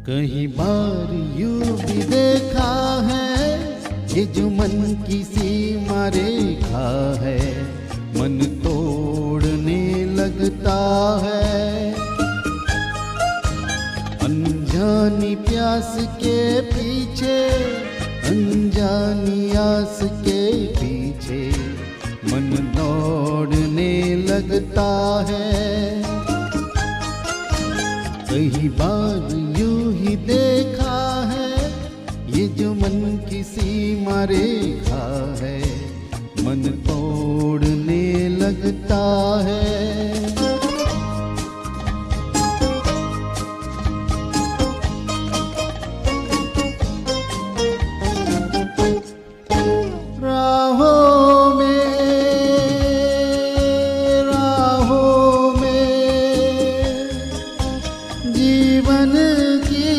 कई बार यूं भी देखा है ये जो मन की सीमा रेखा है, मन तोड़ने लगता है। अनजानी प्यास के पीछे, अनजानी आस के पीछे मन दौड़ने लगता है। कई बार यूं ही देखा है ये जो मन की सीमा रेखा है, मन तोड़ने लगता है। जीवन की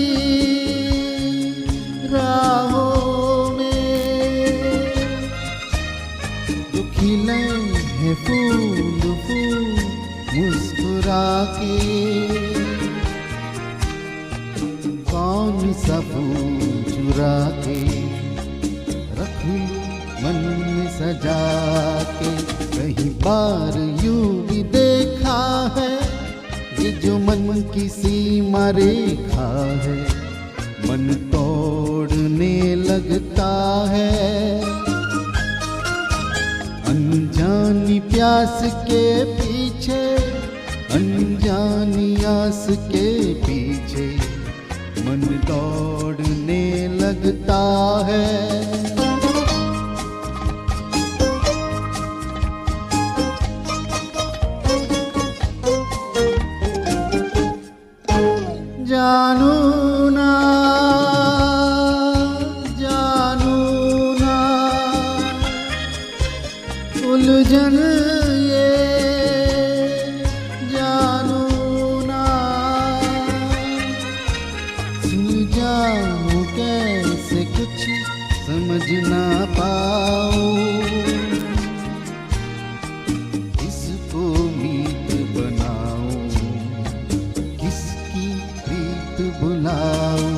राहों में जो खिले हैं फूल फूल मुस्कुरा के, कौन सा फूल चुरा के रख मन में सजा के। कई बार यूं भी देखा है ये जो मन की सीमा रेखा है, मन तोड़ने लगता है। अनजानी प्यास के पीछे, अनजानी आस के पीछे मन दौड़ने लगता है। जानू ना, जानू ना उलझन ये, जानू ना सुलझाऊं कैसे कुछ समझ ना पाऊं। इसको मीत बनाऊं, बुलाओ।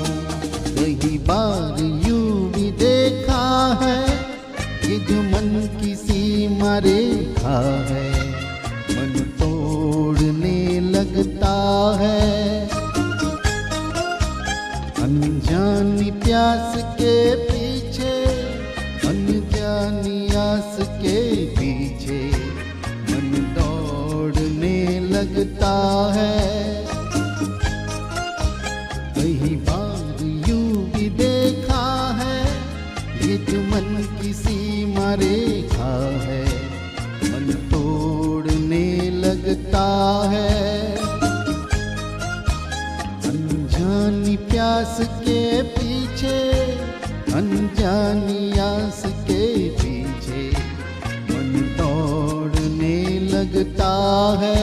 कई बार यूं भी देखा है ये जो मन की सीमा रेखा है, मन तोड़ने लगता है। अनजानी प्यास के पीछे, अनजानी आस के पीछे मन दौड़ने लगता है। कई बार यूं भी देखा है ये जो मन की सीमा रेखा है, मन तोड़ने लगता है। अनजानी प्यास के पीछे, अनजानी आस के पीछे मन तोड़ने लगता है।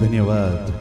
धन्यवाद।